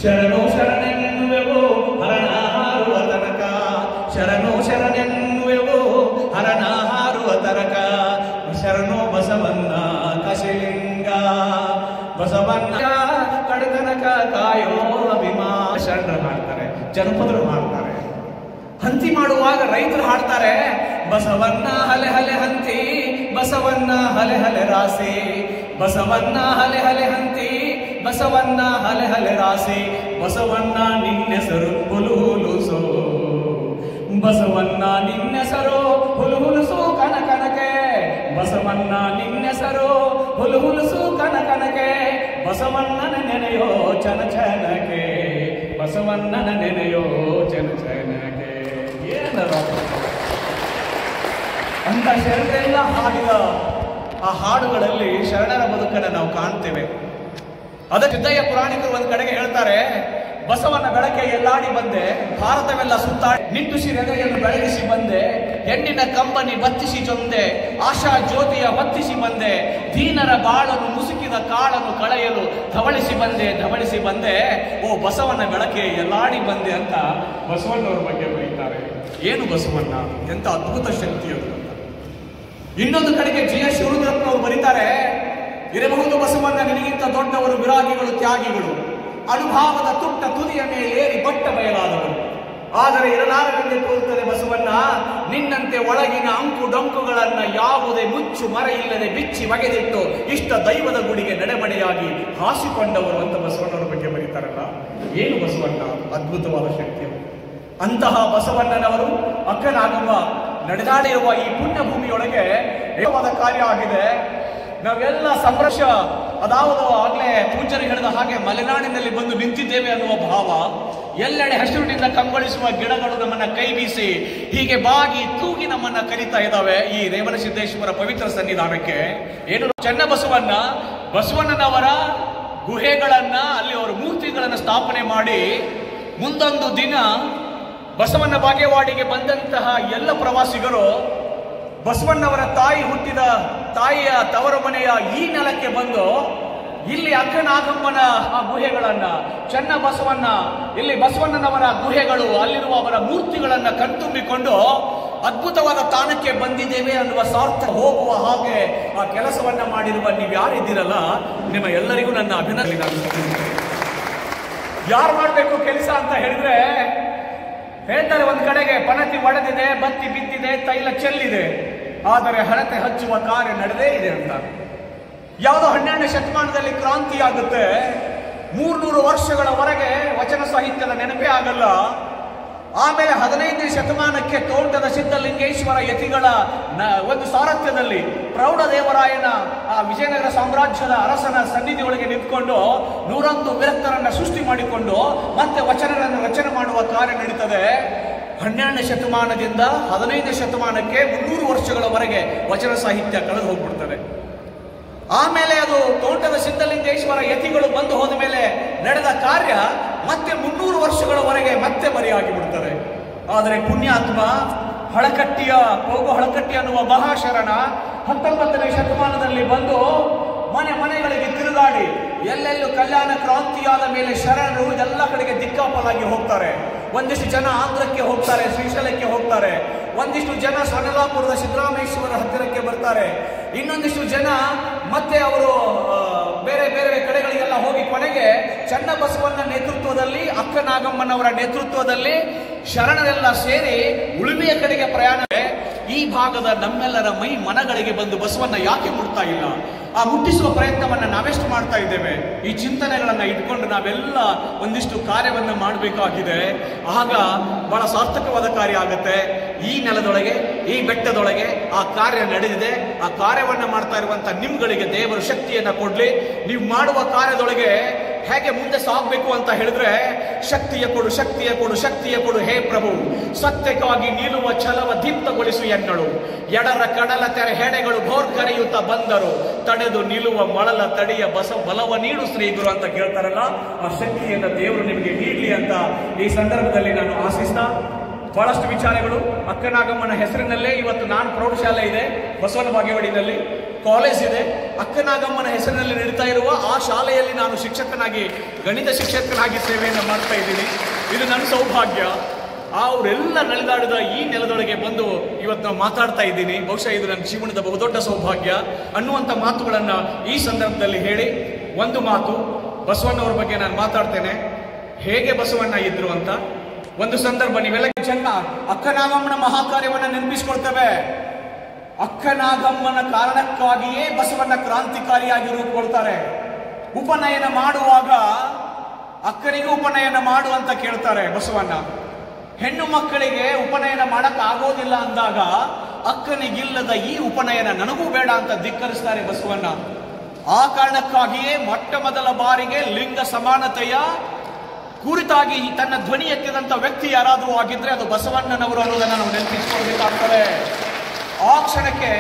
ಶರಣು ಶರಣೆನ್ನುವೆವು ಹರಣ ಹಾರುವ ತನಕ, ಶರಣು ಶರಣೆನ್ನುವೆವು ಹರಣ ಹಾರುವ ತನಕ, ಶರಣು ಬಸವಣ್ಣ ಕಶಿಲಿಂಗ, ಬಸವಣ್ಣ ಕಡತನಕ ಕಾಯೋ ಅಭಿಮಾನ. ಶರಣರು ಹಾಡ್ತಾರೆ, ಜನಪದರು ಹಾಡ್ತಾರೆ. ಹಂತಿ ಮಾಡುವಾಗ ರೈತರು ಹಾಡ್ತಾರೆ, ಬಸವಣ್ಣ ಹಲೆ ಹಲೆ ಹಂತಿ, ಬಸವಣ್ಣ ಹಲೆ ಹಲೆ ರಾಸಿ, ಬಸವಣ್ಣ ಹಲೆ ಹಲೆ ಹಂತಿ, ಬಸವಣ್ಣ ಹಲೆ ಹಲೆ ರಾಸಿ, ಬಸವಣ್ಣ ನಿನ್ನೆಸರು ಹುಲು ಹುಲುಸೋ, ಬಸವಣ್ಣ ನಿನ್ನೆಸರು ಹುಲು ಹುಲುಸು ಕನಕನಕೆ, ಬಸವಣ್ಣ ನಿನ್ನೆಸರು ಹುಲು ಹುಲುಸು ಕನಕನಕೆ, ಬಸವಣ್ಣನ ನೆನೆಯೋ ಚನ ಚನಕೆ, ಬಸವಣ್ಣನ ನೆನೆಯೋ ಚನ ಚನಕೆ. ಏನರ ಅಂತ ಶರಣರೆಲ್ಲ ಹಾಡಿದ ಆ ಹಾಡುಗಳಲ್ಲಿ ಶರಣರ ಬದುಕನ್ನು ನಾವು ಕಾಣ್ತೇವೆ. ಅದಕ್ಕೆ ಸಿದ್ದಯ್ಯ ಪುರಾಣಿಕರು ಒಂದು ಕಡೆಗೆ ಹೇಳ್ತಾರೆ, ಬಸವನ ಬೆಳಕೆ ಎಲ್ಲಾಡಿ ಬಂದೆ, ಭಾರತವೆಲ್ಲ ಸುತ್ತಾಡಿ ನಿಟ್ಟುಸಿ ಹೃದಯವನ್ನು ಬೆಳಗಿಸಿ ಬಂದೆ, ಹೆಣ್ಣಿನ ಕಂಬನಿ ಬತ್ತಿಸಿ ಚೊಂದೆ, ಆಶಾ ಜ್ಯೋತಿಯ ಹೊತ್ತಿಸಿ ಬಂದೆ, ದೀನರ ಬಾಳನ್ನು ಮುಸುಕಿದ ಕಾಳನ್ನು ಕಳೆಯಲು ಧವಳಿಸಿ ಬಂದೆ, ಧವಳಿಸಿ ಬಂದೆ, ಓ ಬಸವನ ಬೆಳಕೆ ಎಲ್ಲಾಡಿ ಬಂದೆ ಅಂತ ಬಸವಣ್ಣವ್ರ ಬಗ್ಗೆ ಬರೀತಾರೆ. ಏನು ಬಸವಣ್ಣ, ಎಂತ ಅದ್ಭುತ ಶಕ್ತಿ ಅದು ಅಂತ. ಇನ್ನೊಂದು ಕಡೆಗೆ ಜಿ ಎಸ್ ಶಿವರುದ್ರಪ್ಪನವರು ಬರೀತಾರೆ, ಇರಬಹುದು ಬಸವಣ್ಣ ನಿನಗಿಂತ ದೊಡ್ಡವರು ವಿರಾಗಿಗಳು ತ್ಯಾಗಿಗಳು, ಅನುಭಾವದ ತುಟ್ಟ ತುದಿಯ ಮೇಲೆ ಏರಿ ಬಟ್ಟ ಬಯಲಾದವರು, ಆದರೆ ಇರಲಾರದಂತೆ ತೋರುತ್ತದೆ ಬಸವಣ್ಣ ನಿನ್ನಂತೆ ಒಳಗಿನ ಅಂಕು ಡೊಂಕುಗಳನ್ನ ಯಾವುದೇ ಮುಚ್ಚು ಮರ ಇಲ್ಲದೆ ಬಿಚ್ಚಿ ಬಗೆದಿಟ್ಟು ಇಷ್ಟ ದೈವದ ಗುಡಿಗೆ ನಡೆಮಡೆಯಾಗಿ ಹಾಸಿಕೊಂಡವರು ಅಂತ ಬಸವಣ್ಣವರ ಬಗ್ಗೆ ಬರೀತಾರಲ್ಲ. ಏನು ಬಸವಣ್ಣ, ಅದ್ಭುತವಾದ ಶಕ್ತಿ. ಅಂತಹ ಬಸವಣ್ಣನವರು ಅಕ್ಕನಾಗುವ ನಡೆದಾಡಿರುವ ಈ ಪುಣ್ಯ ಭೂಮಿಯೊಳಗೆ ದೇವವಾದ ಕಾರ್ಯ ಆಗಿದೆ. ನಾವೆಲ್ಲ ಸಂಭ್ರಶ, ಅದಾವುದು ಆಗ್ಲೇ ಪೂಜಾರಿ ಹೇಳಿದ ಹಾಗೆ ಮಲೆನಾಡಿನಲ್ಲಿ ಬಂದು ನಿಂತಿದ್ದೇವೆ ಅನ್ನುವ ಭಾವ. ಎಲ್ಲೆಡೆ ಹಸಿರಿನಿಂದ ಕಂಗೊಳಿಸುವ ಗಿಡಗಳು ನಮ್ಮನ್ನ ಕೈ ಬೀಸಿ ಹೀಗೆ ಬಾಗಿ ತೂಗಿ ನಮ್ಮನ್ನ ಕರೀತಾ ಇದ್ದಾವೆ ಈ ರೇವಣಸಿದ್ದೇಶ್ವರ ಪವಿತ್ರ ಸನ್ನಿಧಾನಕ್ಕೆ. ಏನು ಚನ್ನಬಸವಣ್ಣ, ಬಸವಣ್ಣನವರ ಗುಹೆಗಳನ್ನ ಅಲ್ಲಿ ಅವರ ಮೂರ್ತಿಗಳನ್ನ ಸ್ಥಾಪನೆ ಮಾಡಿ ಮುಂದೊಂದು ದಿನ ಬಸವಣ್ಣ ಬಾಗೇವಾಡಿಗೆ ಬಂದಂತಹ ಎಲ್ಲ ಪ್ರವಾಸಿಗರು ಬಸವಣ್ಣವರ ತಾಯಿ ಹುಟ್ಟಿದ ತಾಯಿಯ ತವರ ಮನೆಯ ಈ ನೆಲಕ್ಕೆ ಬಂದು ಇಲ್ಲಿ ಅಕ್ಕನಾಗಮ್ಮನ ಆ ಗುಹೆಗಳನ್ನ, ಚನ್ನ ಬಸವಣ್ಣ ಇಲ್ಲಿ ಬಸವಣ್ಣನವರ ಗುಹೆಗಳು, ಅಲ್ಲಿರುವ ಅವರ ಮೂರ್ತಿಗಳನ್ನ ಕಣ್ತುಂಬಿಕೊಂಡು ಅದ್ಭುತವಾದ ತಾಣಕ್ಕೆ ಬಂದಿದ್ದೇವೆ ಅನ್ನುವ ಸಾರ್ಥ ಹೋಗುವ ಹಾಗೆ ಆ ಕೆಲಸವನ್ನ ಮಾಡಿರುವ ನೀವು ಯಾರಿದ್ದೀರಲ್ಲ, ನಿಮ್ಮ ಎಲ್ಲರಿಗೂ ನನ್ನ ಅಭಿನಂದನೆ. ಯಾರು ಮಾಡಬೇಕು ಕೆಲಸ ಅಂತ ಹೇಳಿದ್ರೆ ಹೇಳ್ತಾರೆ, ಒಂದ್ ಕಡೆಗೆ ಪಣತಿ ಒಡೆದಿದೆ, ಬತ್ತಿ ಬಿದ್ದಿದೆ, ತೈಲ ಚೆಲ್ಲಿದೆ, ಆದರೆ ಹಣತೆ ಹಚ್ಚುವ ಕಾರ್ಯ ನಡೆದೇ ಇದೆ ಅಂತ. ಯಾವುದೋ 12ನೇ ಶತಮಾನದಲ್ಲಿ ಕ್ರಾಂತಿ ಆಗುತ್ತೆ, 300 ವರ್ಷಗಳವರೆಗೆ ವಚನ ಸಾಹಿತ್ಯದ ನೆನಪೇ ಆಗಲ್ಲ. ಆಮೇಲೆ 15ನೇ ಶತಮಾನಕ್ಕೆ ತೋಂಟದ ಸಿದ್ಧಲಿಂಗೇಶ್ವರ ಯತಿಗಳ ಒಂದು ಸಾರಥ್ಯದಲ್ಲಿ ಪ್ರೌಢದೇವರಾಯನ ಆ ವಿಜಯನಗರ ಸಾಮ್ರಾಜ್ಯದ ಅರಸನ ಸನ್ನಿಧಿಯೊಳಗೆ ನಿಂತ್ಕೊಂಡು 101 ವಿರಕ್ತರನ್ನ ಸೃಷ್ಟಿ ಮಾಡಿಕೊಂಡು ಮತ್ತೆ ವಚನಗಳನ್ನು ರಚನೆ ಮಾಡುವ ಕಾರ್ಯ ನಡೀತದೆ. 12ನೇ ಶತಮಾನದಿಂದ 15ನೇ ಶತಮಾನಕ್ಕೆ 300 ವರ್ಷಗಳವರೆಗೆ ವಚನ ಸಾಹಿತ್ಯ ಕಳೆದು ಹೋಗ್ಬಿಡ್ತದೆ. ಆಮೇಲೆ ಅದು ತೋಂಟದ ಸಿದ್ಧಲಿಂಗೇಶ್ವರ ಯತಿಗಳು ಬಂದು ಹೋದ ಮೇಲೆ ನಡೆದ ಕಾರ್ಯ ಮತ್ತೆ 300 ವರ್ಷಗಳವರೆಗೆ ಮತ್ತೆ ಮರೆಯಾಗಿ ಬಿಡ್ತಾರೆ. ಆದರೆ ಪುಣ್ಯಾತ್ಮ ಹಳಕಟ್ಟಿಯ ಹೋಗು ಹಳಕಟ್ಟಿ ಅನ್ನುವ ಮಹಾಶರಣ 19ನೇ ಶತಮಾನದಲ್ಲಿ ಬಂದು ಮನೆಗಳಿಗೆ ತಿರುಗಾಡಿ ಎಲ್ಲೆಲ್ಲೂ ಕಲ್ಯಾಣ ಕ್ರಾಂತಿಯಾದ ಮೇಲೆ ಶರಣರು ಎಲ್ಲ ಕಡೆಗೆ ದಿಕ್ಕಾಪಲಾಗಿ ಹೋಗ್ತಾರೆ. ಒಂದಿಷ್ಟು ಜನ ಆಂಧ್ರಕ್ಕೆ ಹೋಗ್ತಾರೆ, ಶ್ರೀಶೈಲಕ್ಕೆ ಹೋಗ್ತಾರೆ, ಒಂದಿಷ್ಟು ಜನ ಸೊನ್ನಲಾಪುರದ ಸಿದ್ದರಾಮೇಶ್ವರ ಹತ್ತಿರಕ್ಕೆ ಬರ್ತಾರೆ, ಇನ್ನೊಂದಿಷ್ಟು ಜನ ಮತ್ತೆ ಅವರು ಬೇರೆ ಬೇರೆ ಕಡೆಗಳಿಗೆಲ್ಲ ಹೋಗಿ ಕೊನೆಗೆ ಚನ್ನಬಸವಣ್ಣ ನೇತೃತ್ವದಲ್ಲಿ ಅಕ್ಕನಾಗಮ್ಮನವರ ನೇತೃತ್ವದಲ್ಲಿ ಶರಣರೆಲ್ಲ ಸೇರಿ ಉಳುಮೆಯ ಕಡೆಗೆ ಪ್ರಯಾಣ. ಈ ಭಾಗದ ನಮ್ಮೆಲ್ಲರ ಮೈ ಮನಗಳಿಗೆ ಬಂದು ಬಸವಣ್ಣ ಯಾಕೆ ಮುಟ್ತಾ ಇಲ್ಲ, ಆ ಮುಟ್ಟಿಸುವ ಪ್ರಯತ್ನವನ್ನ ನಾವೆಷ್ಟು ಮಾಡ್ತಾ ಇದ್ದೇವೆ. ಈ ಚಿಂತನೆಗಳನ್ನ ಇಟ್ಕೊಂಡು ನಾವೆಲ್ಲ ಒಂದಿಷ್ಟು ಕಾರ್ಯವನ್ನ ಮಾಡಬೇಕಾಗಿದೆ. ಆಗ ಬಹಳ ಸಾರ್ಥಕವಾದ ಕಾರ್ಯ ಆಗುತ್ತೆ. ಈ ನೆಲದೊಳಗೆ, ಈ ಬೆಟ್ಟದೊಳಗೆ ಆ ಕಾರ್ಯ ನಡೆದಿದೆ. ಆ ಕಾರ್ಯವನ್ನ ಮಾಡ್ತಾ ಇರುವಂತ ನಿಮ್ಗಳಿಗೆ ದೇವರು ಶಕ್ತಿಯನ್ನ ಕೊಡ್ಲಿ. ನೀವು ಮಾಡುವ ಕಾರ್ಯದೊಳಗೆ ಹೇಗೆ ಮುಂದೆ ಸಾಗಬೇಕು ಅಂತ ಹೇಳಿದ್ರೆ, ಶಕ್ತಿಯ ಕೊಡು, ಶಕ್ತಿಯ ಕೊಡು, ಶಕ್ತಿಯ ಕೊಡು ಹೇ ಪ್ರಭು, ಸತ್ಯಕ್ಕಾಗಿ ನಿಲ್ಲುವ ಛಲವ ದೀಪ್ತಗೊಳಿಸು ಎನ್ನಳು, ಎಡರ ಕಡಲ ತೆರೆ ಹೆಡೆಗಳು ಘೋರ್ ಕರೆಯುತ್ತಾ ಬಂದರು, ತಡೆದು ನಿಲ್ಲುವ ಮಳಲ ತಡೆಯ ಬಲವ ನೀಡು ಶ್ರೀ ಗುರು ಅಂತ ಕೇಳ್ತಾರಲ್ಲ, ಆ ಶಕ್ತಿಯನ್ನ ದೇವರು ನಿಮಗೆ ನೀಡಲಿ ಅಂತ ಈ ಸಂದರ್ಭದಲ್ಲಿ ನಾನು ಆಶಿಸ್ತಾ, ಬಹಳಷ್ಟು ವಿಚಾರಗಳು ಅಕ್ಕನಾಗಮ್ಮನ ಹೆಸರಿನಲ್ಲೇ ಇವತ್ತು ನಾನು ಪ್ರೌಢಶಾಲೆ ಇದೆ, ಬಸವನ ಬಾಗೇವಾಡಿನಲ್ಲಿ ಕಾಲೇಜ್ ಇದೆ, ಅಕ್ಕನಾಗಮ್ಮನ ಹೆಸರಿನಲ್ಲಿ ನಡೀತಾ ಇರುವ ಆ ಶಾಲೆಯಲ್ಲಿ ನಾನು ಶಿಕ್ಷಕನಾಗಿ, ಗಣಿತ ಶಿಕ್ಷಕನಾಗಿ ಸೇವೆಯನ್ನು ಮಾಡ್ತಾ ಇದ್ದೀನಿ. ಇದು ನನ್ನ ಸೌಭಾಗ್ಯ. ಅವರೆಲ್ಲ ನಡೆದಾಡಿದ ಈ ನೆಲದೊಳಗೆ ಬಂದು ಇವತ್ತು ನಾವು ಮಾತಾಡ್ತಾ ಇದ್ದೀನಿ. ಬಹುಶಃ ಇದು ನನ್ನ ಜೀವನದ ಬಹುದೊಡ್ಡ ಸೌಭಾಗ್ಯ ಅನ್ನುವಂಥ ಮಾತುಗಳನ್ನು ಈ ಸಂದರ್ಭದಲ್ಲಿ ಹೇಳಿ, ಒಂದು ಮಾತು ಬಸವಣ್ಣವ್ರ ಬಗ್ಗೆ ನಾನು ಮಾತಾಡ್ತೇನೆ. ಹೇಗೆ ಬಸವಣ್ಣ ಇದ್ರು ಅಂತ ಒಂದು ಸಂದರ್ಭ ನೀವೆಲ್ಲ ಚೆನ್ನಾಗಿ ಅಕ್ಕನಾಗಮ್ಮನ ಮಹಾಕಾರ್ಯವನ್ನು ನೆನಪಿಸ್ಕೊಳ್ತೇವೆ. ಅಕ್ಕನಾಗಮ್ಮನ ಕಾರಣಕ್ಕಾಗಿಯೇ ಬಸವಣ್ಣ ಕ್ರಾಂತಿಕಾರಿಯಾಗಿ ರೂಪುಗೊಳ್ತಾರೆ. ಉಪನಯನ ಮಾಡುವಾಗ ಅಕ್ಕನಿಗೆ ಉಪನಯನ ಮಾಡು ಅಂತ ಕೇಳ್ತಾರೆ ಬಸವಣ್ಣ. ಹೆಣ್ಣು ಮಕ್ಕಳಿಗೆ ಉಪನಯನ ಮಾಡಕ್ ಆಗೋದಿಲ್ಲ ಅಂದಾಗ ಅಕ್ಕನಿಗಿಲ್ಲದ ಈ ಉಪನಯನ ನನಗೂ ಬೇಡ ಅಂತ ಧಿಕ್ಕರಿಸ್ತಾರೆ ಬಸವಣ್ಣ. ಆ ಕಾರಣಕ್ಕಾಗಿಯೇ ಮೊಟ್ಟ ಮೊದಲ ಬಾರಿಗೆ ಲಿಂಗ ಸಮಾನತೆಯ ಕುರಿತಾಗಿ ತನ್ನ ಧ್ವನಿ ಎತ್ತಿದಂತ ವ್ಯಕ್ತಿ ಯಾರಾದರೂ ಆಗಿದ್ರೆ ಅದು ಬಸವಣ್ಣನವರು ಅನ್ನೋದನ್ನ ನಾವು ನೆನಪಿಸಿಕೊಳ್ಬೇಕಾಗ್ತದೆ. ಆ ಕ್ಷಣಕ್ಕೆ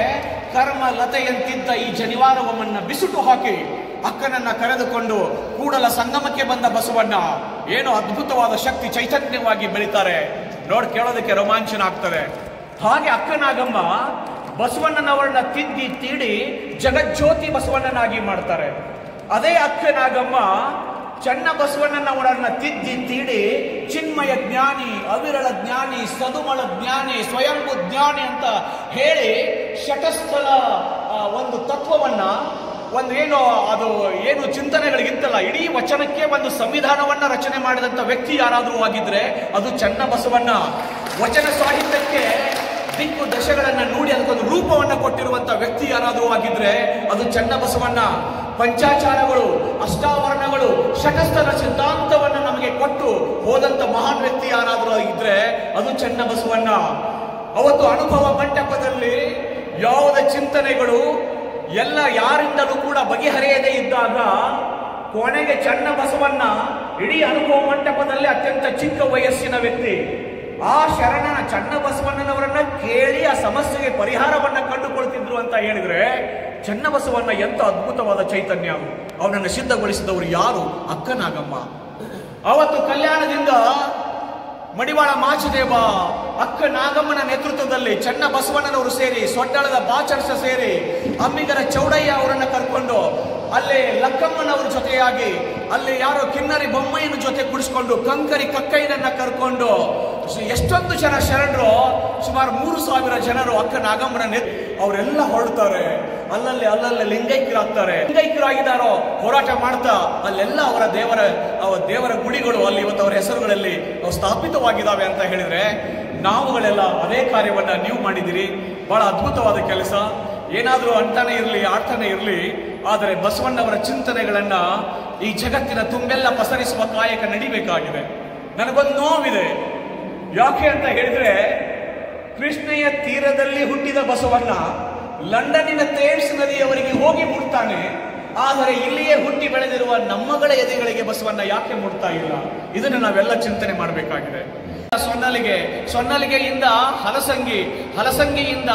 ಕರ್ಮ ಲತೆಯಂತಿದ್ದ ಈ ಜನಿವಾರವನ್ನ ಬಿಸುಟು ಹಾಕಿ ಅಕ್ಕನನ್ನ ಕರೆದುಕೊಂಡು ಕೂಡಲ ಸಂಗಮಕ್ಕೆ ಬಂದ ಬಸವಣ್ಣ ಏನು ಅದ್ಭುತವಾದ ಶಕ್ತಿ ಚೈತನ್ಯವಾಗಿ ಬೆಳೀತಾರೆ. ನೋಡಿ, ಕೇಳೋದಕ್ಕೆ ರೋಮಾಂಚನ ಆಗ್ತದೆ. ಹಾಗೆ ಅಕ್ಕನಾಗಮ್ಮ ಬಸವಣ್ಣನವರನ್ನ ತಿದ್ದಿ ತೀಡಿ ಜಗಜ್ಯೋತಿ ಬಸವಣ್ಣನಾಗಿ ಮಾಡ್ತಾರೆ. ಅದೇ ಅಕ್ಕನಾಗಮ್ಮ ಚನ್ನ ಬಸವಣ್ಣನವರನ್ನ ತಿದ್ದಿ ತೀಡಿ ಚಿನ್ಮಯ ಜ್ಞಾನಿ, ಅವಿರಳ ಜ್ಞಾನಿ, ಸದುಮಳ ಜ್ಞಾನಿ, ಸ್ವಯಂಭೂ ಜ್ಞಾನಿ ಅಂತ ಹೇಳಿ ಶಟಸ್ಥಲ ಒಂದು ತತ್ವವನ್ನ, ಒಂದು ಏನು ಚಿಂತನೆಗಳಿಗಿತ್ತಲ್ಲ, ಇಡೀ ವಚನಕ್ಕೆ ಒಂದು ಸಂವಿಧಾನವನ್ನ ರಚನೆ ಮಾಡಿದಂತ ವ್ಯಕ್ತಿ ಯಾರಾದರೂ ಆಗಿದ್ರೆ ಅದು ಚನ್ನ ಬಸವಣ್ಣ. ವಚನ ಸಾಹಿತ್ಯಕ್ಕೆ ದಿಕ್ಕು ದಶೆಗಳನ್ನ ನೋಡಿ ಅದಕ್ಕೊಂದು ರೂಪವನ್ನ ಕೊಟ್ಟಿರುವಂತ ವ್ಯಕ್ತಿ ಯಾರಾದರೂ ಆಗಿದ್ರೆ ಅದು ಚನ್ನ ಬಸವಣ್ಣ. ಪಂಚಾಚಾರಗಳು, ಅಷ್ಟಾವರಣಗಳು, ಶಟಸ್ಥಲ ಸಿದ್ಧಾಂತವನ್ನ ನಮಗೆ ಕೊಟ್ಟು ಹೋದಂತ ಮಹಾನ್ ವ್ಯಕ್ತಿ ಯಾರಾದರೂ ಆಗಿದ್ರೆ ಅದು ಚನ್ನ ಬಸವಣ್ಣ. ಅವತ್ತು ಅನುಭವ ಮಂಟಪದಲ್ಲಿ ಯಾವುದೇ ಚಿಂತನೆಗಳು ಎಲ್ಲ ಯಾರಿಂದಲೂ ಕೂಡ ಬಗೆಹರಿಯದೇ ಇದ್ದಾಗ ಕೊನೆಗೆ ಚನ್ನ ಬಸವಣ್ಣ ಇಡೀ ಅನುಭವ ಮಂಟಪದಲ್ಲಿ ಅತ್ಯಂತ ಚಿಕ್ಕ ವಯಸ್ಸಿನ ವ್ಯಕ್ತಿ. ಆ ಶರಣನ ಚನ್ನ ಬಸವಣ್ಣನವರನ್ನ ಕೇಳಿ ಆ ಸಮಸ್ಯೆಗೆ ಪರಿಹಾರವನ್ನ ಕಂಡುಕೊಳ್ತಿದ್ರು ಅಂತ ಹೇಳಿದ್ರೆ ಚನ್ನ ಬಸವಣ್ಣ ಎಂತ ಅದ್ಭುತವಾದ ಚೈತನ್ಯ. ಅವನನ್ನು ಸಿದ್ಧಗೊಳಿಸಿದವರು ಯಾರು? ಅಕ್ಕನಾಗಮ್ಮ. ಅವತ್ತು ಕಲ್ಯಾಣದಿಂದ ಮಡಿವಾಳ ಮಾಚಿದೇವ ಅಕ್ಕನಾಗಮ್ಮನ ನೇತೃತ್ವದಲ್ಲಿ ಚನ್ನ ಬಸವಣ್ಣನವರು ಸೇರಿ, ಸೊಡ್ಡಳದ ಬಾಚರ್ಸ ಸೇರಿ, ಅಮ್ಮಿಗರ ಚೌಡಯ್ಯ ಅವರನ್ನ ಕರ್ಕೊಂಡು ಅಲ್ಲಿ ಲಕ್ಕಮ್ಮನವ್ರ ಜೊತೆಯಾಗಿ, ಅಲ್ಲಿ ಯಾರೋ ಕಿನ್ನರಿ ಬೊಮ್ಮಯ್ಯನ ಜೊತೆ ಕುಡಿಸ್ಕೊಂಡು, ಕಂಕರಿ ಕಕ್ಕಯ್ಯನನ್ನ ಕರ್ಕೊಂಡು ಎಷ್ಟೊಂದು ಜನ ಶರಣರು, ಸುಮಾರು 3000 ಜನರು ಅಕ್ಕನಾಗಮ್ಮನ ಅವರೆಲ್ಲ ಹೊರಡ್ತಾರೆ. ಅಲ್ಲಲ್ಲಿ ಲಿಂಗೈಕ್ಯರಾಗಿದ್ದಾರೋ ಹೋರಾಟ ಮಾಡ್ತಾ ಅಲ್ಲೆಲ್ಲ ಅವರ ದೇವರ ಗುಡಿಗಳು ಅಲ್ಲಿ ಇವತ್ತು ಅವರ ಹೆಸರುಗಳಲ್ಲಿ ಸ್ಥಾಪಿತವಾಗಿದ್ದಾವೆ ಅಂತ ಹೇಳಿದ್ರೆ ನಾವುಗಳೆಲ್ಲ ಅದೇ ಕಾರ್ಯವನ್ನ ನೀವು ಮಾಡಿದಿರಿ. ಬಹಳ ಅದ್ಭುತವಾದ ಕೆಲಸ. ಏನಾದರೂ ಅಂತಾನೆ ಇರಲಿ, ಆಡ್ತಾನೆ ಇರಲಿ, ಆದರೆ ಬಸವಣ್ಣವರ ಚಿಂತನೆಗಳನ್ನ ಈ ಜಗತ್ತಿನ ತುಂಬೆಲ್ಲ ಪಸರಿಸುವ ಕಾಯಕ ನಡಿಬೇಕಾಗಿದೆ. ನನಗೊಂದು ನೋವಿದೆ. ಯಾಕೆ ಅಂತ ಹೇಳಿದ್ರೆ ಕೃಷ್ಣೆಯ ತೀರದಲ್ಲಿ ಹುಟ್ಟಿದ ಬಸವಣ್ಣ ಲಂಡನ್ನಿನ ಥೇಮ್ಸ್ ನದಿಯವರೆಗೆ ಹೋಗಿ ಮುಟ್ತಾನೆ. ಆದರೆ ಇಲ್ಲಿಯೇ ಹುಟ್ಟಿ ಬೆಳೆದಿರುವ ನಮ್ಮಗಳ ಎದೆಗಳಿಗೆ ಬಸವಣ್ಣ ಯಾಕೆ ಮುಟ್ತಾ ಇಲ್ಲ? ಇದನ್ನು ನಾವೆಲ್ಲ ಚಿಂತನೆ ಮಾಡಬೇಕಾಗಿದೆ. ಸೊನ್ನಲಿಗೆಯಿಂದ ಹಲಸಂಗಿಯಿಂದ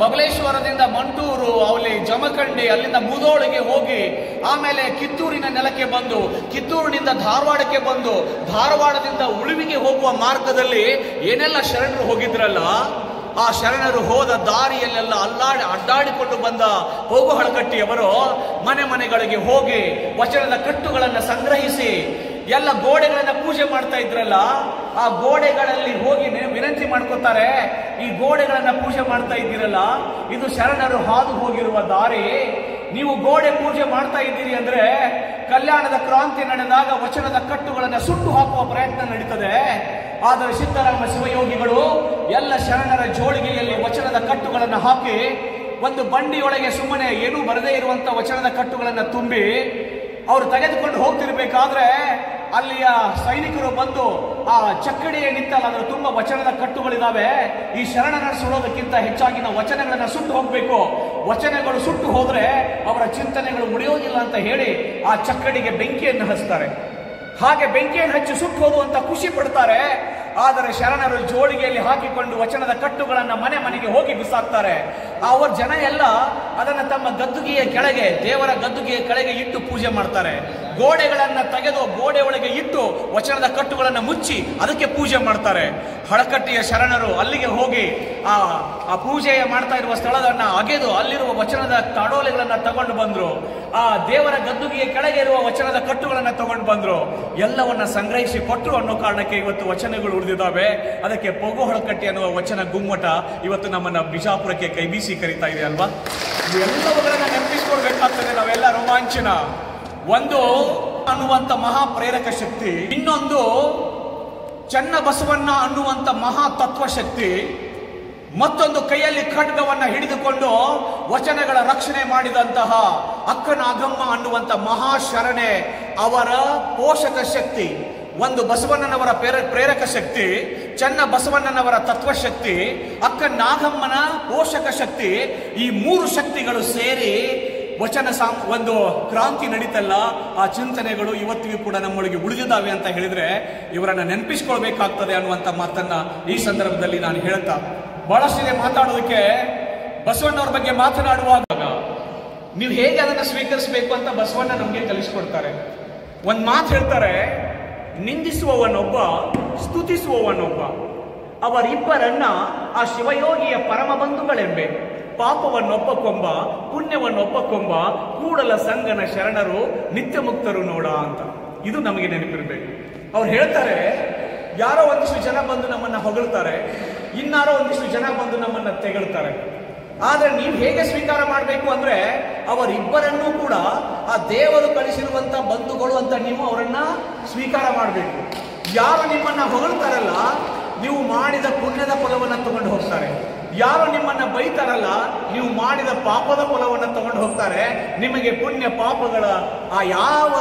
ಬಬಲೇಶ್ವರದಿಂದ ಮಂಟೂರು, ಅಲ್ಲಿ ಜಮಖಂಡಿ, ಅಲ್ಲಿಂದ ಮುಧೋಳಿಗೆ ಹೋಗಿ ಆಮೇಲೆ ಕಿತ್ತೂರಿನ ನೆಲಕ್ಕೆ ಬಂದು, ಕಿತ್ತೂರಿನಿಂದ ಧಾರವಾಡಕ್ಕೆ ಬಂದು, ಧಾರವಾಡದಿಂದ ಉಳುವಿಗೆ ಹೋಗುವ ಮಾರ್ಗದಲ್ಲಿ ಏನೆಲ್ಲ ಶರಣರು ಹೋಗಿದ್ರಲ್ಲ, ಆ ಶರಣರು ಹೋದ ದಾರಿಯಲ್ಲೆಲ್ಲ ಅಡ್ಡಾಡಿಕೊಂಡು ಬಂದ ಹೋಗುಹಳಕಟ್ಟಿಯವರು ಮನೆಗಳಿಗೆ ಹೋಗಿ ವಚನದ ಕಟ್ಟುಗಳನ್ನು ಸಂಗ್ರಹಿಸಿ ಎಲ್ಲ ಗೋಡೆಗಳನ್ನ ಪೂಜೆ ಮಾಡ್ತಾ ಇದ್ರಲ್ಲ, ಆ ಗೋಡೆಗಳಲ್ಲಿ ಹೋಗಿ ವಿನಂತಿ ಮಾಡ್ಕೋತಾರೆ, ಈ ಗೋಡೆಗಳನ್ನ ಪೂಜೆ ಮಾಡ್ತಾ ಇದ್ದೀರಲ್ಲ, ಇದು ಶರಣರು ಹಾದು ಹೋಗಿರುವ ದಾರಿ. ನೀವು ಗೋಡೆ ಪೂಜೆ ಮಾಡ್ತಾ ಇದ್ದೀರಿ ಅಂದ್ರೆ ಕಲ್ಯಾಣದ ಕ್ರಾಂತಿ ನಡೆದಾಗ ವಚನದ ಕಟ್ಟುಗಳನ್ನು ಸುಟ್ಟು ಹಾಕುವ ಪ್ರಯತ್ನ ನಡೀತದೆ. ಆದರೆ ಸಿದ್ದರಾಮ ಶಿವಯೋಗಿಗಳು ಎಲ್ಲ ಶರಣರ ಜೋಳಿಗೆಯಲ್ಲಿ ವಚನದ ಕಟ್ಟುಗಳನ್ನು ಹಾಕಿ ಒಂದು ಬಂಡಿಯೊಳಗೆ ಸುಮ್ಮನೆ ಏನೂ ಬರದೇ ಇರುವಂತ ವಚನದ ಕಟ್ಟುಗಳನ್ನು ತುಂಬಿ ಅವರು ತೆಗೆದುಕೊಂಡು ಹೋಗ್ತಿರ್ಬೇಕಾದ್ರೆ ಅಲ್ಲಿಯ ಸೈನಿಕರು ಬಂದು ಆ ಚಕ್ಕಡಿಯೇ ನಿಂತಲ್ಲ, ಅದರ ತುಂಬ ವಚನದ ಕಟ್ಟುಗಳಿದಾವೆ, ಈ ಶರಣರ ಸುಡೋದಕ್ಕಿಂತ ಹೆಚ್ಚಾಗಿ ನಾವು ವಚನಗಳನ್ನ ಸುಟ್ಟು ಹೋಗ್ಬೇಕು, ವಚನಗಳು ಸುಟ್ಟು ಹೋದ್ರೆ ಅವರ ಚಿಂತನೆಗಳು ಮುಡಿಯೋದಿಲ್ಲ ಅಂತ ಹೇಳಿ ಆ ಚಕ್ಕಡಿಗೆ ಬೆಂಕಿಯನ್ನು ಹಚ್ತಾರೆ. ಹಾಗೆ ಬೆಂಕಿಯನ್ನು ಹಚ್ಚಿ ಸುಟ್ಟು ಹೋದು ಅಂತ ಖುಷಿ ಪಡ್ತಾರೆ. ಆದರೆ ಶರಣರು ಜೋಳಿಗೆಯಲ್ಲಿ ಹಾಕಿಕೊಂಡು ವಚನದ ಕಟ್ಟುಗಳನ್ನ ಮನೆಗೆ ಹೋಗಿ ಬಿಸಾಕ್ತಾರೆ. ಅವರ ಜನ ಎಲ್ಲ ಅದನ್ನ ತಮ್ಮ ಗದ್ದುಗೆಯ ಕೆಳಗೆ, ದೇವರ ಗದ್ದುಗೆಯ ಕೆಳಗೆ ಇಟ್ಟು ಪೂಜೆ ಮಾಡ್ತಾರೆ. ಗೋಡೆಗಳನ್ನ ತೆಗೆದು ಗೋಡೆ ಒಳಗೆ ಇಟ್ಟು ವಚನದ ಕಟ್ಟುಗಳನ್ನು ಮುಚ್ಚಿ ಅದಕ್ಕೆ ಪೂಜೆ ಮಾಡ್ತಾರೆ. ಹಳಕಟ್ಟಿಯ ಶರಣರು ಅಲ್ಲಿಗೆ ಹೋಗಿ ಆ ಪೂಜೆಯ ಮಾಡ್ತಾ ಇರುವ ಸ್ಥಳದನ್ನ ಅಗೆದು ಅಲ್ಲಿರುವ ವಚನದ ತಾಡೋಲೆಗಳನ್ನ ತಗೊಂಡು ಬಂದ್ರು. ಆ ದೇವರ ಗದ್ದುಗೆಯ ಕೆಳಗೆ ಇರುವ ವಚನದ ಕಟ್ಟುಗಳನ್ನ ತಗೊಂಡು ಬಂದ್ರು. ಎಲ್ಲವನ್ನ ಸಂಗ್ರಹಿಸಿ ಕೊಟ್ಟರು ಅನ್ನೋ ಕಾರಣಕ್ಕೆ ಇವತ್ತು ವಚನಗಳು ಉಳಿದಿದ್ದಾವೆ. ಅದಕ್ಕೆ ಪೊಗು ಹಳಕಟ್ಟಿ ಅನ್ನುವ ವಚನ ಗುಮ್ಮಟ ಇವತ್ತು ನಮ್ಮನ್ನ ಬಿಜಾಪುರಕ್ಕೆ ಕೈ ಬೀಸಿ ಕರೀತಾ ಇದೆ ಅಲ್ವಾ. ಎಲ್ಲವುಗಳನ್ನ ನೆನಪಿಸ್ಕೊಳ್ಬೇಕಾಗ್ತದೆ ನಾವೆಲ್ಲ. ರೋಮಾಂಚನ ಒಂದು ಅನ್ನುವಂತ ಮಹಾ ಪ್ರೇರಕ ಶಕ್ತಿ, ಇನ್ನೊಂದು ಚನ್ನ ಬಸವಣ್ಣ ಅನ್ನುವಂತ ಮಹಾ ತತ್ವ ಶಕ್ತಿ, ಮತ್ತೊಂದು ಕೈಯಲ್ಲಿ ಖಡ್ಗವನ್ನ ಹಿಡಿದುಕೊಂಡು ವಚನಗಳ ರಕ್ಷಣೆ ಮಾಡಿದಂತಹ ಅಕ್ಕನಾಗಮ್ಮ ಅನ್ನುವಂತ ಮಹಾಶರಣೆ ಅವರ ಪೋಷಕ ಶಕ್ತಿ. ಒಂದು ಬಸವಣ್ಣನವರ ಪ್ರೇರಕ ಶಕ್ತಿ, ಚನ್ನ ಬಸವಣ್ಣನವರ ತತ್ವಶಕ್ತಿ, ಅಕ್ಕ ನಾಗಮ್ಮನ ಪೋಷಕ ಶಕ್ತಿ. ಈ ಮೂರು ಶಕ್ತಿಗಳು ಸೇರಿ ವಚನ ಒಂದು ಕ್ರಾಂತಿ ನಡೀತಲ್ಲ, ಆ ಚಿಂತನೆಗಳು ಇವತ್ತಿಗೂ ಕೂಡ ನಮ್ಮೊಳಗೆ ಉಳಿದಿದ್ದಾವೆ ಅಂತ ಹೇಳಿದ್ರೆ ಇವರನ್ನ ನೆನಪಿಸ್ಕೊಳ್ಬೇಕಾಗ್ತದೆ ಅನ್ನುವಂಥ ಮಾತನ್ನ ಈ ಸಂದರ್ಭದಲ್ಲಿ ನಾನು ಹೇಳ್ತಾ, ಬಹಳಷ್ಟಿದೆ ಮಾತಾಡೋದಕ್ಕೆ. ಬಸವಣ್ಣವ್ರ ಬಗ್ಗೆ ಮಾತನಾಡುವಾಗ ನೀವು ಹೇಗೆ ಅದನ್ನು ಸ್ವೀಕರಿಸಬೇಕು ಅಂತ ಬಸವಣ್ಣ ನಮಗೆ ಕಲಿಸ್ಕೊಡ್ತಾರೆ. ಒಂದು ಮಾತು ಹೇಳ್ತಾರೆ, ನಿಂದಿಸುವವನೊಬ್ಬ, ಸ್ತುತಿಸುವವನೊಬ್ಬ, ಅವರಿಬ್ಬರನ್ನ ಆ ಶಿವಯೋಗಿಯ ಪರಮ ಬಂಧುಗಳೆಂಬೆ. ಪಾಪವನ್ನೊಬ್ಬ ಕೊಂಬ, ಪುಣ್ಯವನ್ನೊಬ್ಬ ಕೊಂಬ, ಕೂಡಲ ಸಂಗನ ಶರಣರು ನಿತ್ಯ ಮುಕ್ತರು ನೋಡ ಅಂತ. ಇದು ನಮಗೆ ನೆನಪಿರ್ಬೇಕು. ಅವ್ರು ಹೇಳ್ತಾರೆ, ಯಾರೋ ಒಂದಿಷ್ಟು ಜನ ಬಂದು ನಮ್ಮನ್ನ ಹೊಗಳ್ತಾರೆ, ಇನ್ನಾರೋ ಒಂದಿಷ್ಟು ಜನ ಬಂದು ನಮ್ಮನ್ನ ತೆಗಳ್ತಾರೆ. ಆದ್ರೆ ನೀವು ಹೇಗೆ ಸ್ವೀಕಾರ ಮಾಡಬೇಕು ಅಂದ್ರೆ ಅವರಿಬ್ಬರನ್ನೂ ಕೂಡ ಆ ದೇವರು ಕಳಿಸಿರುವಂತ ಬಂಧುಗಳು ಅಂತ ನೀವು ಅವರನ್ನ ಸ್ವೀಕಾರ ಮಾಡಬೇಕು. ಯಾರು ನಿಮ್ಮನ್ನ ಹೊಗಳ್ತಾರಲ್ಲ, ನೀವು ಮಾಡಿದ ಪುಣ್ಯದ ಫಲವನ್ನ ತಗೊಂಡು ಹೋಗ್ತಾರೆ. ಯಾರು ನಿಮ್ಮನ್ನ ಬೈತಾರಲ್ಲ, ನೀವು ಮಾಡಿದ ಪಾಪದ ಫಲವನ್ನು ತಗೊಂಡು ಹೋಗ್ತಾರೆ. ನಿಮಗೆ ಪುಣ್ಯ ಪಾಪಗಳ ಆ ಯಾವ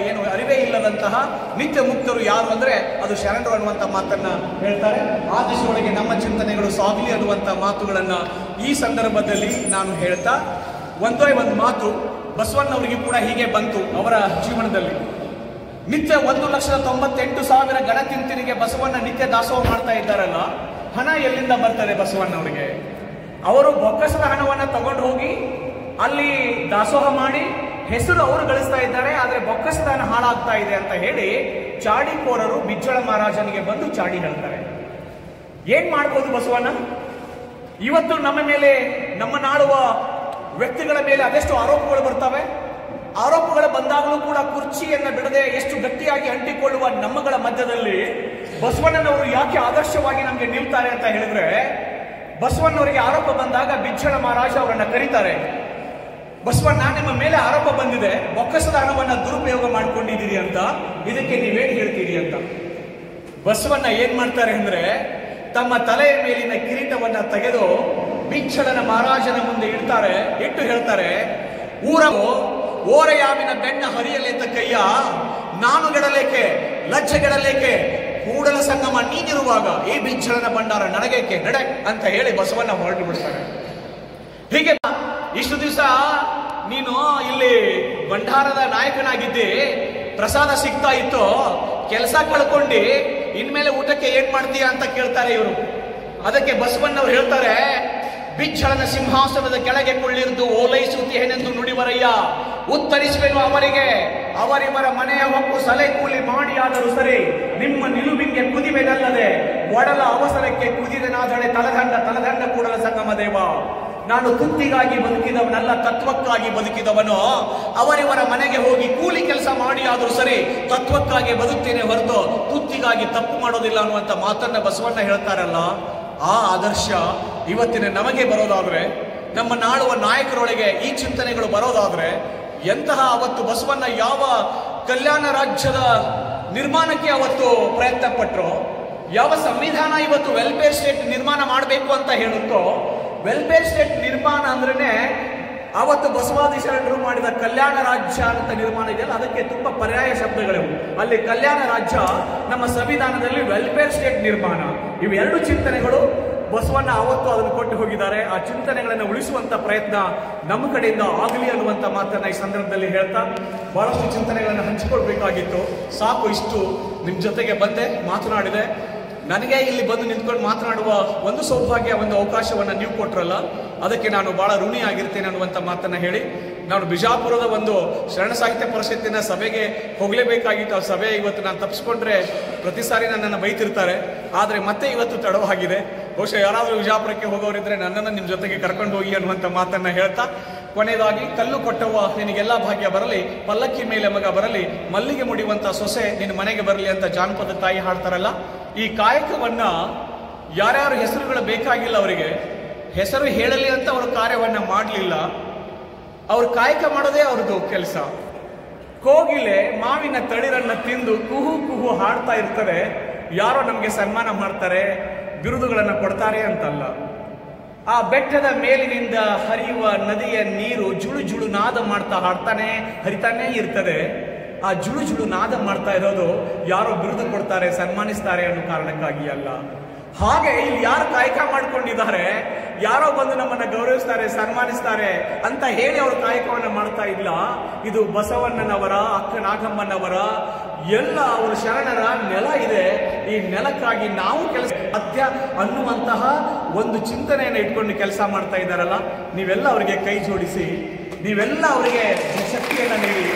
ಏನು ಅರಿವೇ ಇಲ್ಲದಂತಹ ನಿತ್ಯ ಮುಕ್ತರು ಯಾರು ಅಂದ್ರೆ ಅದು ಶರಣರು ಅನ್ನುವಂಥ ಮಾತನ್ನ ಹೇಳ್ತಾರೆ. ಆ ದಿಶೆಯೊಳಗೆ ನಮ್ಮ ಚಿಂತನೆಗಳು ಸಾಗಲಿ ಅನ್ನುವಂಥ ಮಾತುಗಳನ್ನ ಈ ಸಂದರ್ಭದಲ್ಲಿ ನಾನು ಹೇಳ್ತಾ, ಒಂದೇ ಒಂದು ಮಾತು ಬಸವಣ್ಣವರಿಗೆ ಕೂಡ ಹೀಗೆ ಬಂತು ಅವರ ಜೀವನದಲ್ಲಿ. ನಿತ್ಯ 1,98,000 ಗಣತಿಂತಿನಿಗೆ ಬಸವಣ್ಣ ನಿತ್ಯ ದಾಸೋಹ ಮಾಡ್ತಾ ಇದ್ದಾರಲ್ಲ, ಹಣ ಎಲ್ಲಿಂದ ಬರ್ತದೆ ಬಸವಣ್ಣವರಿಗೆ? ಅವರು ಬೊಕ್ಕಸದ ಹಣವನ್ನ ತಗೊಂಡು ಹೋಗಿ ಅಲ್ಲಿ ದಾಸೋಹ ಮಾಡಿ ಹೆಸರು ಅವರು ಗಳಿಸ್ತಾ ಇದ್ದಾರೆ, ಆದ್ರೆ ಬೊಕ್ಕಸದ ಹಣ ಹಾಳಾಗ್ತಾ ಇದೆ ಅಂತ ಹೇಳಿ ಚಾಡಿಕೋರರು ಬಿಜ್ಜಳ ಮಹಾರಾಜನಿಗೆ ಬಂದು ಚಾಡಿ ಹೇಳ್ತಾರೆ. ಏನ್ ಮಾಡ್ಬೋದು ಬಸವಣ್ಣ? ಇವತ್ತು ನಮ್ಮ ಮೇಲೆ, ನಮ್ಮ ನಾಳುವ ವ್ಯಕ್ತಿಗಳ ಮೇಲೆ ಅದೆಷ್ಟು ಆರೋಪಗಳು ಬರ್ತವೆ. ಆರೋಪಗಳು ಬಂದಾಗಲೂ ಕೂಡ ಕುರ್ಚಿಯನ್ನ ಬಿಡದೆ ಎಷ್ಟು ಗಟ್ಟಿಯಾಗಿ ಅಂಟಿಕೊಳ್ಳುವ ನಮ್ಮಗಳ ಮಧ್ಯದಲ್ಲಿ ಬಸವಣ್ಣನವರು ಯಾಕೆ ಆದರ್ಶವಾಗಿ ನಮಗೆ ನಿಲ್ತಾರೆ ಅಂತ ಹೇಳಿದ್ರೆ, ಬಸವಣ್ಣವರಿಗೆ ಆರೋಪ ಬಂದಾಗ ಬಿಜ್ಜಳ ಮಹಾರಾಜ ಅವರನ್ನ ಕರೀತಾರೆ. ಬಸವಣ್ಣ, ನಿಮ್ಮ ಮೇಲೆ ಆರೋಪ ಬಂದಿದೆ, ಬೊಕ್ಕಸದ ಹಣವನ್ನ ದುರುಪಯೋಗ ಮಾಡ್ಕೊಂಡಿದ್ದೀರಿ ಅಂತ, ಇದಕ್ಕೆ ನೀವೇನು ಹೇಳ್ತೀರಿ ಅಂತ. ಬಸವಣ್ಣ ಏನ್ ಮಾಡ್ತಾರೆ ಅಂದ್ರೆ, ತಮ್ಮ ತಲೆಯ ಮೇಲಿನ ಕಿರೀಟವನ್ನ ತೆಗೆದು ಬಿಜ್ಜಳನ ಮಹಾರಾಜನ ಮುಂದೆ ಇಡ್ತಾರೆ. ಇಟ್ಟು ಹೇಳ್ತಾರೆ, ಓರೆಯಾವಿನ ಬೆನ್ನ ಹರಿಯಲೇತ ಕೈಯ, ನಾನು ಗೆಡಲೇಕೆ ಲಜ್ಜೆಗೆಡಲೇಕೆ, ಕೂಡಲ ಸಂಗಮ ನೀನಿರುವಾಗ ಈ ಬಿಜ್ಜಳನ ಭಂಡಾರ ನನಗೇಕೆ, ನಡೆ ಅಂತ ಹೇಳಿ ಬಸವಣ್ಣ ಹೊರಟು ಬಿಡ್ತಾರೆ. ಹೀಗೆ ಇಷ್ಟು ದಿವಸ ನೀನು ಇಲ್ಲಿ ಭಂಡಾರದ ನಾಯಕನಾಗಿದ್ದಿ, ಪ್ರಸಾದ ಸಿಗ್ತಾ ಇತ್ತು, ಕೆಲಸ ಕಳ್ಕೊಂಡು ಇನ್ಮೇಲೆ ಊಟಕ್ಕೆ ಏನ್ ಮಾಡ್ತೀಯ ಅಂತ ಕೇಳ್ತಾರೆ ಇವರು. ಅದಕ್ಕೆ ಬಸವಣ್ಣವ್ರು ಹೇಳ್ತಾರೆ, ಬಿಜ್ಜಳನ ಸಿಂಹಾಸನದ ಕೆಳಗೆ ಕೊಳ್ಳಿರಿದು ಓಲೈಸುತ್ತೇನೆಂದು ನುಡಿವರಯ್ಯ, ಉತ್ತರಿಸುವೆನು ಅವರಿಗೆ, ಅವರಿವರ ಮನೆಯ ಹೊಕ್ಕು ಸಲೆ ಕೂಲಿ ಮಾಡಿ ಆದರೂ ಸರಿ, ನಿಮ್ಮ ನಿಲುವಿಗೆ ಕುದಿವೆನಲ್ಲದೆ ಒಡಲ ಅವಸರಕ್ಕೆ ಕುದಿದನಾದಳೆ ತಲದಂಡ ಕೂಡಲ ಸಂಗಮ ದೇವ. ನಾನು ತುತ್ತಿಗಾಗಿ ಬದುಕಿದವನಲ್ಲ, ತತ್ವಕ್ಕಾಗಿ ಬದುಕಿದವನು. ಅವರಿವರ ಮನೆಗೆ ಹೋಗಿ ಕೂಲಿ ಕೆಲಸ ಮಾಡಿ ಆದರೂ ಸರಿ, ತತ್ವಕ್ಕಾಗಿ ಬದುಕ್ತೇನೆ ಹೊರತು ತುತ್ತಿಗಾಗಿ ತಪ್ಪು ಮಾಡೋದಿಲ್ಲ ಅನ್ನುವಂಥ ಮಾತನ್ನ ಬಸವಣ್ಣ ಹೇಳ್ತಾರಲ್ಲ, ಆ ಆದರ್ಶ ಇವತ್ತಿನ ನಮಗೆ ಬರೋದಾದ್ರೆ, ನಮ್ಮ ನಾಳುವ ನಾಯಕರೊಳಗೆ ಈ ಚಿಂತನೆಗಳು ಬರೋದಾದ್ರೆ, ಎಂತಹ ಅವತ್ತು ಬಸವಣ್ಣ ಯಾವ ಕಲ್ಯಾಣ ರಾಜ್ಯದ ನಿರ್ಮಾಣಕ್ಕೆ ಅವತ್ತು ಪ್ರಯತ್ನ ಪಟ್ಟರು, ಯಾವ ಸಂವಿಧಾನ ಇವತ್ತು ವೆಲ್ಫೇರ್ ಸ್ಟೇಟ್ ನಿರ್ಮಾಣ ಮಾಡಬೇಕು ಅಂತ ಹೇಳುತ್ತೋ, ವೆಲ್ಫೇರ್ ಸ್ಟೇಟ್ ನಿರ್ಮಾಣ ಅಂದ್ರೇನೆ ಅವತ್ತು ಬಸವಾದಿ ಶರಣರು ಮಾಡಿದ ಕಲ್ಯಾಣ ರಾಜ್ಯ ಅಂತ ನಿರ್ಮಾಣ ಇದೆಯಲ್ಲ, ಅದಕ್ಕೆ ತುಂಬಾ ಪರ್ಯಾಯ ಶಬ್ದಗಳಿವೆ. ಅಲ್ಲಿ ಕಲ್ಯಾಣ ರಾಜ್ಯ, ನಮ್ಮ ಸಂವಿಧಾನದಲ್ಲಿ ವೆಲ್ಫೇರ್ ಸ್ಟೇಟ್ ನಿರ್ಮಾಣ, ಇವೆರಡು ಚಿಂತನೆಗಳು ಬಸವಣ್ಣ ಅವತ್ತು ಅದನ್ನು ಕೊಟ್ಟು ಹೋಗಿದ್ದಾರೆ. ಆ ಚಿಂತನೆಗಳನ್ನು ಉಳಿಸುವಂತ ಪ್ರಯತ್ನ ನಮ್ಮ ಕಡೆಯಿಂದ ಆಗಲಿ ಅನ್ನುವಂಥ ಮಾತನ್ನ ಈ ಸಂದರ್ಭದಲ್ಲಿ ಹೇಳ್ತಾ, ಬಹಳಷ್ಟು ಚಿಂತನೆಗಳನ್ನು ಹಂಚಿಕೊಳ್ಬೇಕಾಗಿತ್ತು. ಸಾಕು, ಇಷ್ಟು ನಿಮ್ಮ ಜೊತೆಗೆ ಬಂದೆ, ಮಾತನಾಡಿದೆ. ನನಗೆ ಇಲ್ಲಿ ಬಂದು ನಿಂತ್ಕೊಂಡು ಮಾತನಾಡುವ ಒಂದು ಸೌಭಾಗ್ಯ, ಒಂದು ಅವಕಾಶವನ್ನು ನೀವು ಕೊಟ್ರಲ್ಲ, ಅದಕ್ಕೆ ನಾನು ಬಹಳ ಋಣಿಯಾಗಿರ್ತೇನೆ ಅನ್ನುವಂಥ ಮಾತನ್ನ ಹೇಳಿ ನಾನು ಬಿಜಾಪುರದ ಒಂದು ಶರಣ ಸಾಹಿತ್ಯ ಪರಿಷತ್ತಿನ ಸಭೆಗೆ ಹೋಗಲೇಬೇಕಾಗಿತ್ತು. ಆ ಸಭೆ ಇವತ್ತು ನಾನು ತಪ್ಪಿಸ್ಕೊಂಡ್ರೆ ಪ್ರತಿ ಸಾರಿ ನನ್ನನ್ನು ಬೈತಿರ್ತಾರೆ. ಆದರೆ ಮತ್ತೆ ಇವತ್ತು ತಡವಾಗಿದೆ. ಬಹುಶಃ ಯಾರಾದರೂ ವಿಜಾಪುರಕ್ಕೆ ಹೋಗೋರಿದ್ರೆ ನನ್ನನ್ನು ನಿಮ್ಮ ಜೊತೆಗೆ ಕರ್ಕೊಂಡು ಹೋಗಿ ಅನ್ನುವಂಥ ಮಾತನ್ನು ಹೇಳ್ತಾ, ಕೊನೆಯದಾಗಿ ಕಲ್ಲು ಕೊಟ್ಟವ್ವ ನಿನಗೆಲ್ಲ ಭಾಗ್ಯ ಬರಲಿ, ಪಲ್ಲಕ್ಕಿ ಮೇಲೆ ಮಗ ಬರಲಿ, ಮಲ್ಲಿಗೆ ಮುಡಿಯುವಂಥ ಸೊಸೆ ನಿನ್ನ ಮನೆಗೆ ಬರಲಿ ಅಂತ ಜಾನಪದ ತಾಯಿ ಹಾಡ್ತಾರಲ್ಲ. ಈ ಕಾಯಕವನ್ನ ಯಾರ್ಯಾರು ಹೆಸರುಗಳು ಬೇಕಾಗಿಲ್ಲ, ಅವರಿಗೆ ಹೆಸರು ಹೇಳಲಿ ಅಂತ ಅವರು ಕಾರ್ಯವನ್ನ ಮಾಡಲಿಲ್ಲ. ಅವ್ರು ಕಾಯಕ ಮಾಡೋದೇ ಅವ್ರದ್ದು ಕೆಲಸ. ಕೋಗಿಲೆ ಮಾವಿನ ತಳಿರನ್ನ ತಿಂದು ಕುಹು ಕುಹು ಹಾಡ್ತಾ ಇರ್ತದೆ. ಯಾರೋ ನಮಗೆ ಸನ್ಮಾನ ಮಾಡ್ತಾರೆ, ಬಿರುದುಗಳನ್ನು ಕೊಡ್ತಾರೆ ಅಂತಲ್ಲ. ಆ ಬೆಟ್ಟದ ಮೇಲಿನಿಂದ ಹರಿಯುವ ನದಿಯ ನೀರು ಜುಳು ಜುಳು ನಾದ ಮಾಡ್ತಾ ಹರಿತಾನೇ ಇರ್ತದೆ. ಆ ಜುಳು ಜುಳು ನಾದ ಮಾಡ್ತಾ ಇರೋದು ಯಾರೋ ಬಿರುದು ಕೊಡ್ತಾರೆ, ಸನ್ಮಾನಿಸ್ತಾರೆ ಅನ್ನೋ ಕಾರಣಕ್ಕಾಗಿ ಅಲ್ಲ. ಹಾಗೆ ಇಲ್ಲಿ ಯಾರು ಕಾಯಕ ಮಾಡ್ಕೊಂಡಿದ್ದಾರೆ, ಯಾರೋ ಬಂದು ನಮ್ಮನ್ನ ಗೌರವಿಸ್ತಾರೆ, ಸನ್ಮಾನಿಸ್ತಾರೆ ಅಂತ ಹೇಳಿ ಅವರು ಕಾಯಕವನ್ನ ಮಾಡ್ತಾ ಇಲ್ಲ. ಇದು ಬಸವಣ್ಣನವರ, ಅಕ್ಕ ನಾಗಮ್ಮನವರ ಎಲ್ಲ ಅವರು ಶರಣರ ನೆಲ ಇದೆ. ಈ ನೆಲಕ್ಕಾಗಿ ನಾವು ಕೆಲಸ ಸಾಧ್ಯ ಅನ್ನುವಂತಹ ಒಂದು ಚಿಂತನೆಯನ್ನು ಇಟ್ಕೊಂಡು ಕೆಲಸ ಮಾಡ್ತಾ ಇದ್ದಾರಲ್ಲ. ನೀವೆಲ್ಲ ಅವರಿಗೆ ಕೈ ಜೋಡಿಸಿ, ನೀವೆಲ್ಲ ಅವರಿಗೆ ಶಕ್ತಿಯನ್ನು ನೀಡಿ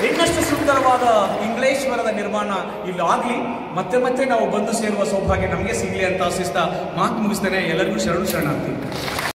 ಇನ್ನಷ್ಟು ಸುಂದರವಾದ ಇಂಗ್ಲೇಶ್ವರದ ನಿರ್ಮಾಣ ಇಲ್ಲಿ ಆಗಲಿ, ಮತ್ತೆ ಮತ್ತೆ ನಾವು ಬಂದು ಸೇರುವ ಸೌಭಾಗ್ಯ ನಮಗೆ ಸಿಗಲಿ ಅಂತ ಆಶಿಸ್ತಾ ಮಾತು ಮುಗಿಸ್ತೇನೆ. ಎಲ್ಲರಿಗೂ ಶರಣಾರ್ಥಿ.